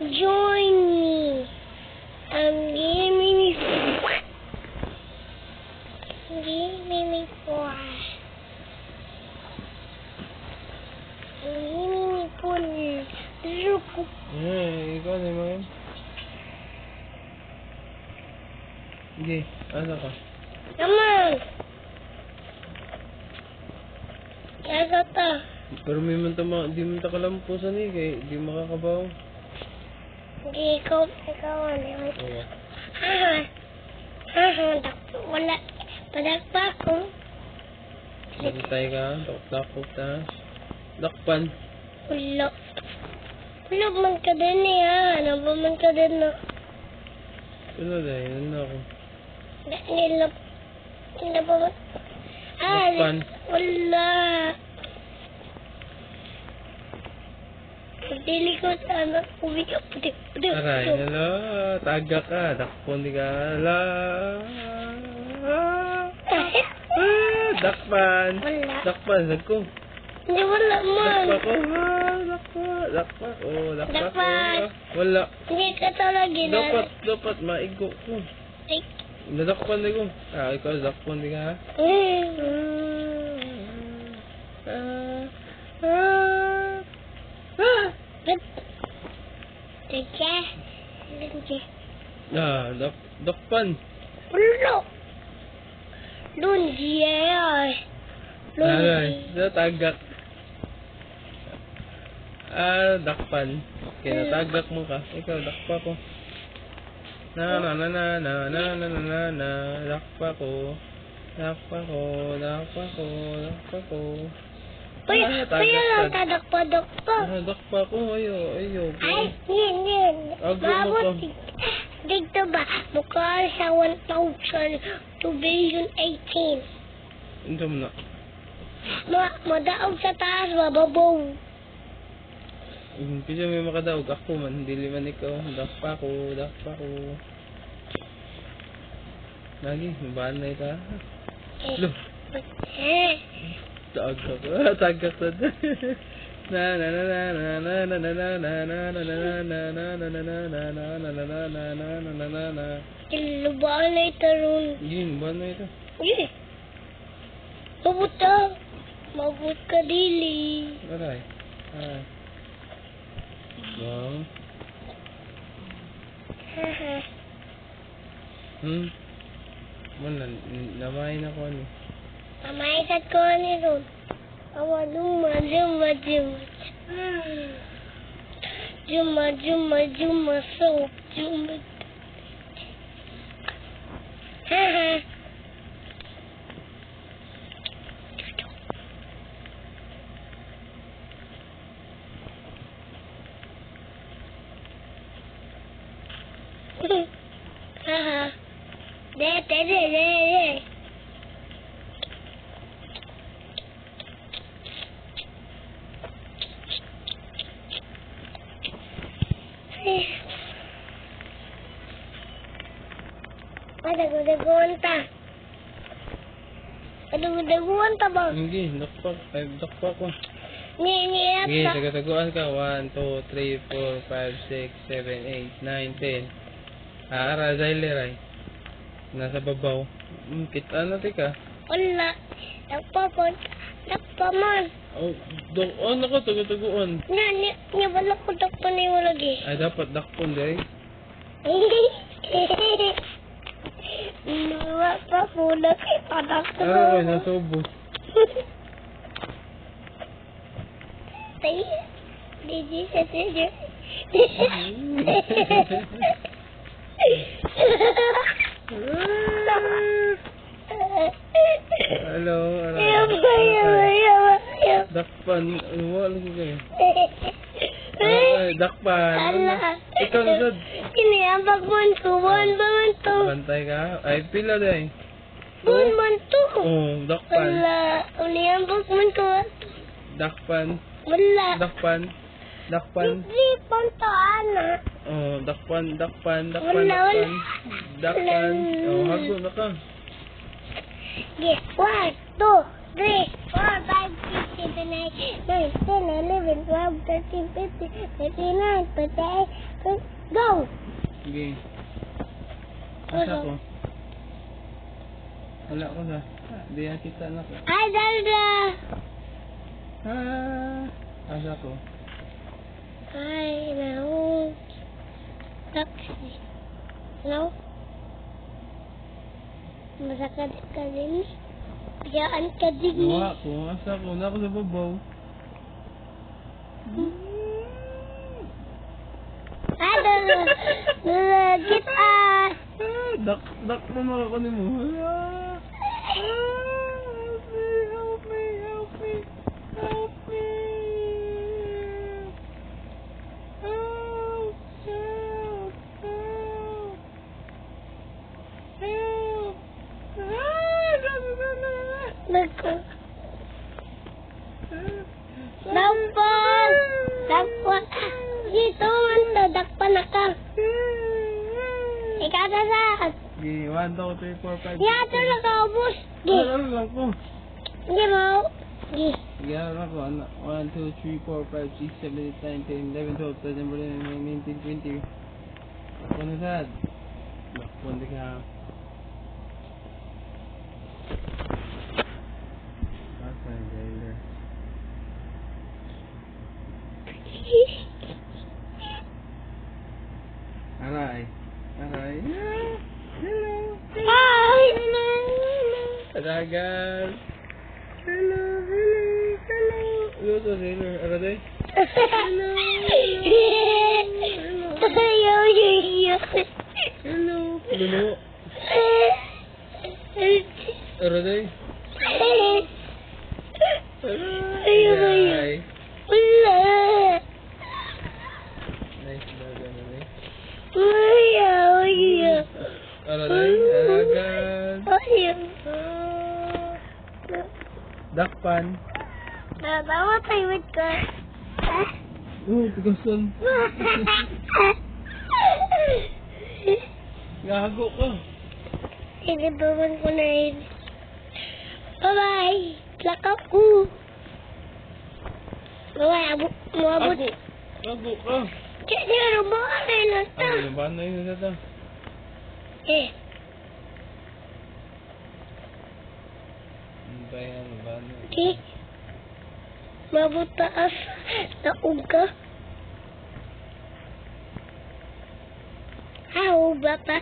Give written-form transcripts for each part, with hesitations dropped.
Join me. I'm giving me four. Ikaw na mo yun. Hindi, ano ka? Come on. Kaya ta. Pero may di mo kalampusan eh, kaya di makakabaw. Hindi, ikaw. Oo. Wala. Padagpa ko. Natitay ka, dakop na. Dakpan. Wala. Wala man ka din eh ha. Ano ba man ka din na? Ano dahil, ano ako? Nila ba man? Dakpan. Wala. Pagdili ko sa anak ko. Aray, hello, taga ka, dakpon di ka, hala. Dakpan. Wala. Dakpan, ko. Hindi, wala man. Dakpa ko, dakpa ko. Dakpan. Wala. Hindi ka talaga na. Dapat maigo ko. Ay. Nadakpan di ko. Ikaw dakpon di ka. Dakpan. Wala. Lunji ay. Aray, natagak. Dakpan. Kaya natagak mo ka. Ikaw, dakpa ko. Na. Dakpa ko. Kaya lang tadakpa-dakpa. Dakpa ko. Ayo. Ay, yan. Agad mo ka. Dito ba? Mukha sa 1,000 to billion 18. Hindi mo na. Madaog sa taas, mababaw. Kasi may makadaog ako man. Hindi liman ikaw. Dakpa ko. Lagi, mabaan na ito. Lo. Tagak na. Ilubaan na ito ron. Mabaan na ito. Mabut ka dili. Aray. Wow. Namain ako ano. Mamaikat ko ni ron. Awa, Juma. Soap. Juma. De. Daguan ta ba? Hindi, dakpa ko. Ni Sige, ata. taga-taguan ka. 1, 2, 3, 4, 5, 6, 7, 8, 9, 10. Ara, Zaileray. Nasa babaw. Kita na tika. Wala. Dakpa man. Ako, taga-taguan. Ni wala ko dakpa na yung lagi. Ay, dapat dakpon dahil. Nawa pa pula kay padak ko. Ay, nasubo. Tay. Didi sa tiyo. Hello, Yawa. dakpan. Wala ko kayo. Ay, dakpan. Ikaw nasad. Iniyabag man to. Buwan ba man to? Bantay ka. Ay, pila dahil. Buwan man to. Dakpan. Wala. Iniyabag man ko. Dakpan. Wala. Dakpan. Hindi pa to, anak. Dakpan. Wala. Dakpan. Hago na ka. Okay, 1, 2, 3, 4, 5, 6, 7, 8, 9, 10, 11, 12, 13, 15, 39, 38, Go! Sige. Asa ko? Wala ko na. Di yan kita na ko. Ay, dala! Asa ko? Ay, no. Taxi. No? Masakad ka din. Biyaan ka din. Gawa ko. Asa ko? Na ako sa babaw. Ah, dala. Dala, kita. Dak mo mga kunin mo. Help me. Help me. Help me. Help. Help. Help. Help. Nako. Dakpan. Dakpan. Dito man to, dakpan na ka. Ikaw na saan? Sige, 1, 2, 3, 4, 5, 6, Yato na ka, ubus. Gi. Ano lang ko? Hindi mo. Gi. Sige, ano lang ko? 1, 2, 3, 4, 5, 6, 7, 8, 9, 10, 11, 12, 13, 14, 15, 19, 20. Ako na sad. Bakpundi ka. Asa yung jailer? Aray. Aray. Hello. Hi. Ragal. Hello. Hello to jailer. Aray. Hello. Lulo. Aray. Aray. Nice dog, aray. Aray. Ragal. Dakpan. Bawa tayo ka. Tigasan. Gago ka. Sinibawan ko na yun. Bye-bye. Lakaw ko. Bye-bye. Mabot. Gago ka. Kasi ano ba? Ano yun ito? Ano ba na yun ito? Eh. Ano ba yan? Ano ba na? Okay. Mabot taas. Naog ka. Ba pa?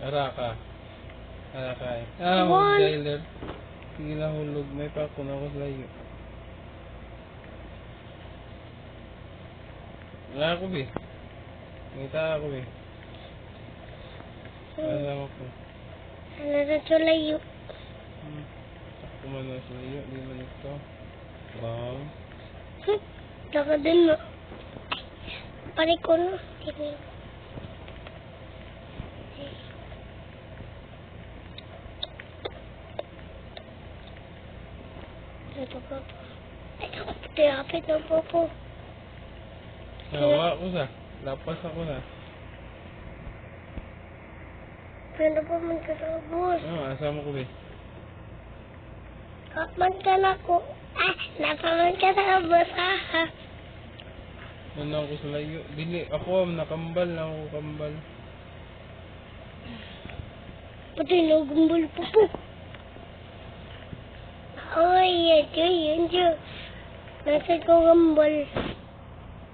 Araka. One. Jailer. Sige na hulog. May pako na ako sa layo. Wala ako, be. Ngita ako, be. Wala ako. Ano na sa layo? Ako man na sa layo. Di man ito. Wow. Laka din mo. Pare ko na. Tingin. Ito po. Ito, tinapit na po po. Nawa ako sa. Lapas ako na. Pero po man ka sa bus. Asama ko, be. Kapan ka na ko. Napaman ka sa bus, ha? Ano ako sa layo. Dili. Ako, nakambal na ako kambal. Pati nagumbol po po. Ay, yun. Nasa ko gambol.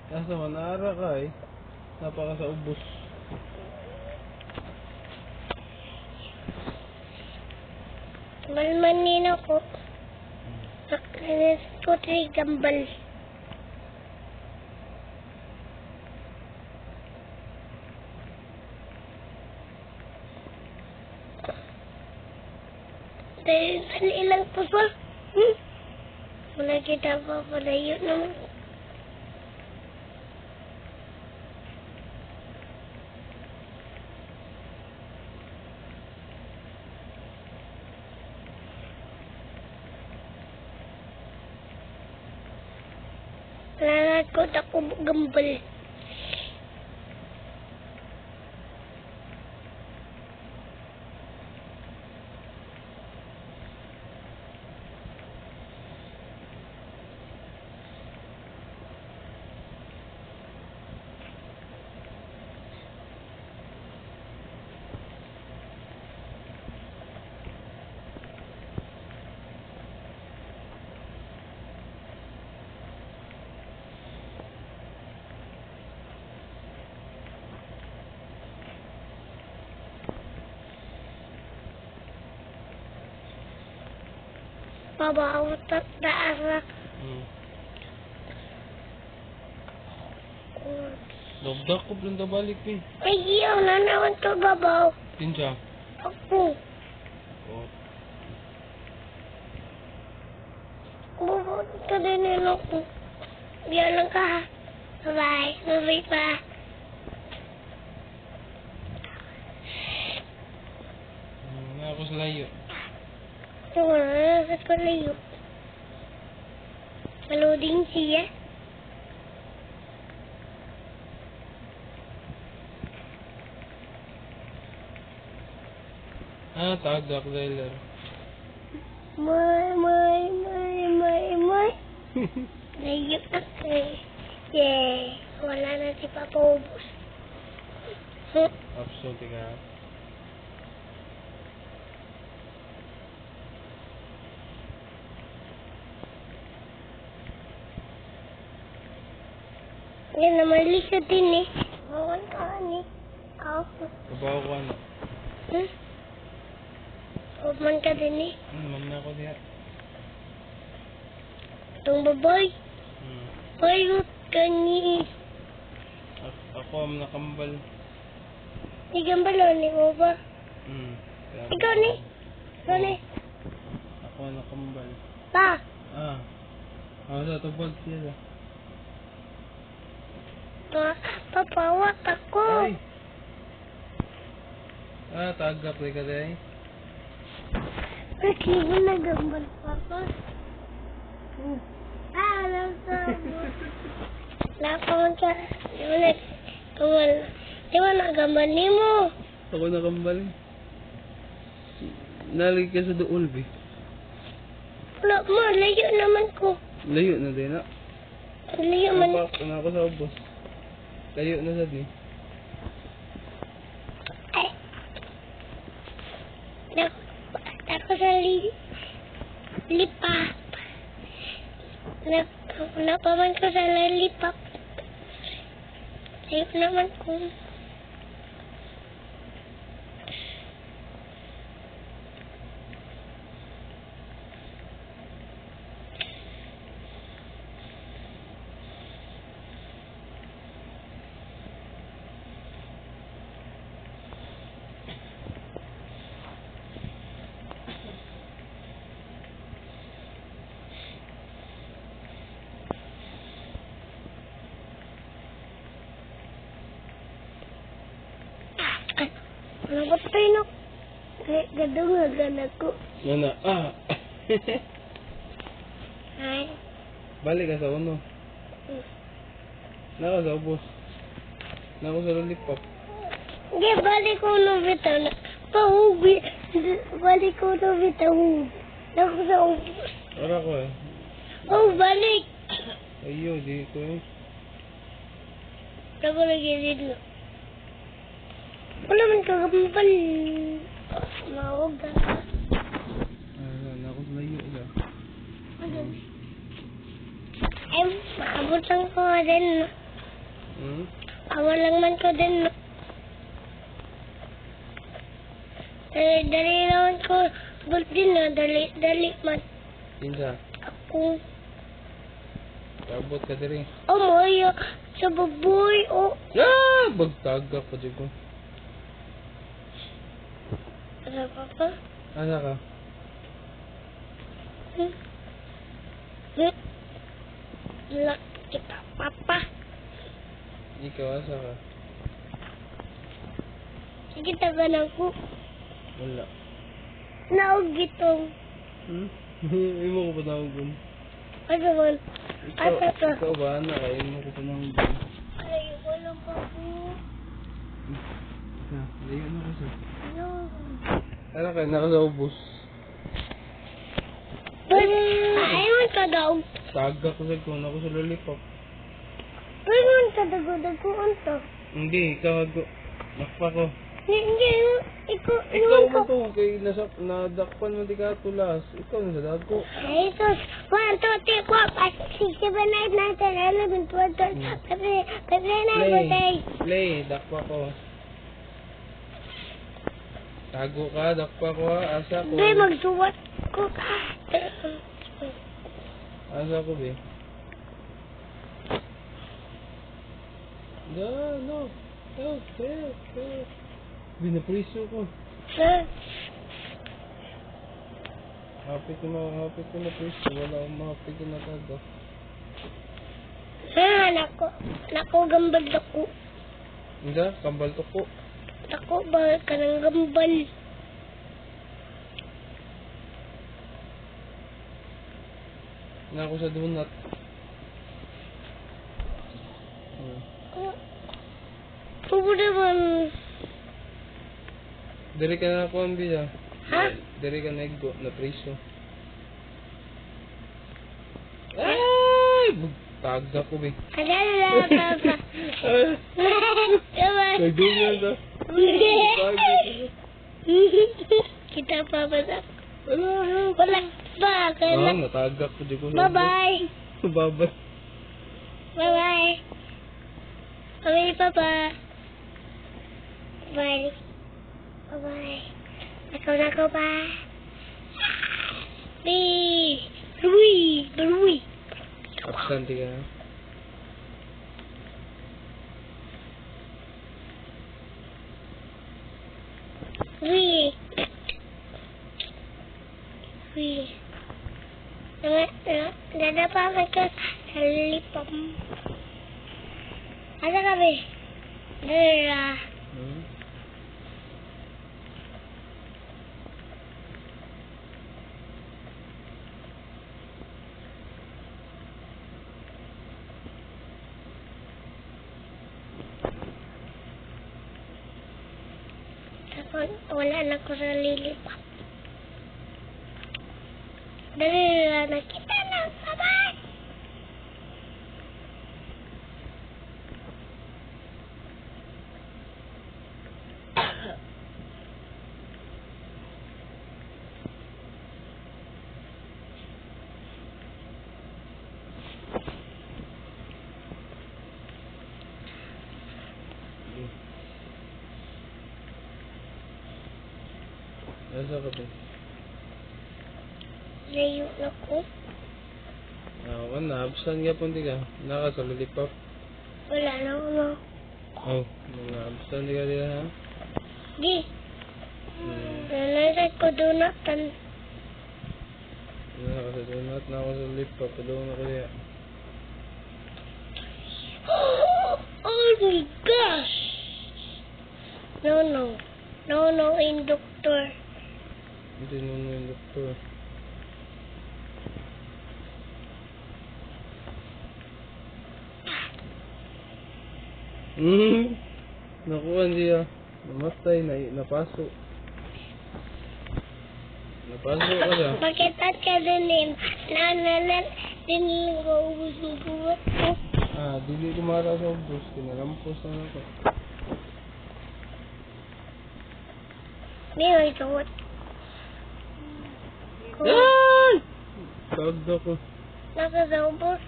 Nasa manara ka eh. Napaka sa ubos. Malmanin ako. Nakalis ko 3 gambal. Dahil ilang po ba? Wala kita pa palayo naman. Nakakot ako gambal. Mabawat at daarak. Dobdak ko belum balik nih. Ay, iyaw na naman to babaw. Tinja. Ako. Oh. Bubot ka din yun ako. Diyan lang ka ha. Bye-bye. Bye-bye pa. Nga ako sa layo. Ito nga, sa kalayo. Maluding siya. Tagak Zyler. May. Layo na eh. Yay. Wala na si Papa Ubus. Absolutely ka. Yan naman lisod din eh. Mawan ka ni. Ako. Kabaw ko ano. Huwag ka din eh. Man na ako diya. Itong baboy. Bayot ka ni. Ako am nakambal. Di gambalo ni mo ba? Ikaw ni. Ikaw ni. Ako nakambal. Pa. Ako sa tubag siya. Papawat ako. Ay. Tagak rin ka din. Bakit mo nagambal pa ako? Alam ko. Napaman ka. Di mo nagambal. Di mo nagambal ni mo. Ako nakambal. Nalig ka sa dool, be. Wala mo. Layo naman ko. Layo na din, na. Layo man. Napak na ako sa ubos. Layo na sa di. Ay. Ako sa lipap. Napaman ko sa lipap. Layo naman ko. Napatay na. Gadungagan ako. Mana? Ay. Balik ka sa uno. Naka sa ubos. Naka sa lollipop. Hindi, balik ko na bitaw na. Pahubi. Balik ko na bitaw. Nako sa ubos. Para ko eh. Oh, balik. Ayo, di ko eh. Nako lagi dito. Wala man kagambal. Mawag ka. Nako sa layo ka. Ay, maabot lang ko din. Awa lang man ko din. Dali naman ko. Bult din na. Dali man. Tinsa, Ako. kabot ka diri. Oh, maya. Sa baboy. Oh. Bagtagak pa dyan ko. Ano papa? Asa ka? Lak kita papa. Ikaw, asa ka? Sige tagan ako. Wala. Naog gitong. Imo ko pa tawag dun. Ano man? Ikaw ba? Nakain mo ko pa ng buwan. Ay, wala pa po. Layo na kasi. Ano? Ano kayo? Nakasaubos. Ayun ka daw. Taga ko sa kung ako sa lollipop. Ayun ka dago-dagoan to. Hindi, ikaw ako. Nakpa ko. Hindi, ikaw Ikaw mo to. Kay nadakpan mo di ka tulas. Ikaw na sa dago. Ay, ito. 1, 2, 3, 4, 5, 6, 7, 8, 9, 10, 11, 12, 13, 14, 15, 16, 17, 18. Play. Dakpa ko. Tago ka. Dakpa ko ha. Asa ko. Hindi, magsuwat ko. Asa ko be. No. Help. Binapriso ko. Hapit ko na priso. Wala akong mahapit ko na taga. Nako, gambal ako. Hindi, kambal to ko. Nako, bakit ka ng gambal? Na ako sa donut. Oo naman. Diri ka na ako ang biya. Ha? Diri ka na iggo na priso. Ay! Taga ko be. Alala, papa. Kagulyan ta. Taga ko. Kita pa ba na? Wala. Wala ba? Kaya Nataga ko di ko. Bye-bye. Bye-bye. Bye-bye. Bye-bye, Papa. Bye. Bye-bye. Ako na ba? Barui. Absente ka na. Rui. Dada pa ka sa lipam. Ada kami. Dada. Wala na ko sa lilipap. Dada, nakita na. Bye-bye. Asa ka ba? Layo na ko. Na, absent ka punti ka. Naka sa lollipop. Wala na ako. Oh, mga absent ka dito ha? Di. Nanay ko donatan. Naka sa donut, naka sa lollipop. Tulungan ako diya. Oh my gosh! No, in doctor. Hindi naman yung doktor. Nakuha siya. Namatay, napaso. Napaso ka na. Bakit at ka din din ko ubus ng buwat ko. Dili kumara sa ubos. Kinalampos na ako. May suwat. Ay! Tagda ko. Nakasaubos.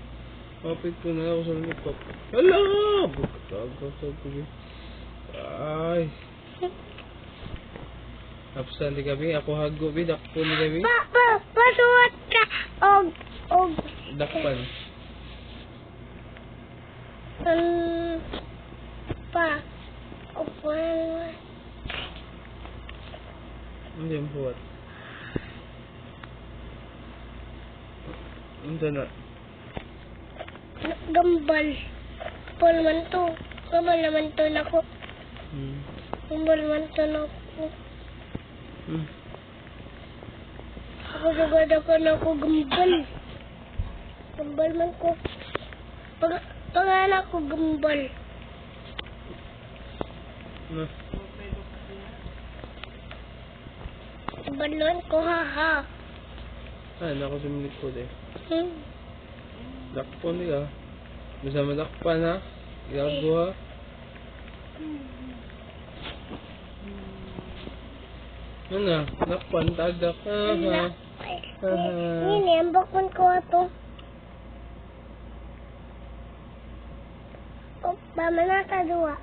Kapit ko na ako sa lupap. Hala! Tagda sa kubi. Ay! Absent di kami. Ako hago, bi. Dakpo ni kami. Pasuwat ka. Og. Dakpan. Pa. Opan. Hindi yung buhat. Hindi na. Gambal. Kapal man to. Gambal naman to na ko. Gambal man to na ko. Ako sagad ako na ko gambal. Gambal man ko. Pangalan ko gambal. No. Balon ko haha. Ah, nako sumilit ko de. Hmm. Dakpon ka. Bisa madakpan ha. Igago ha. Ano? Dakpan, tagak. Aha. Ini, ang bakon ko ato. O, tama na ka, duwa.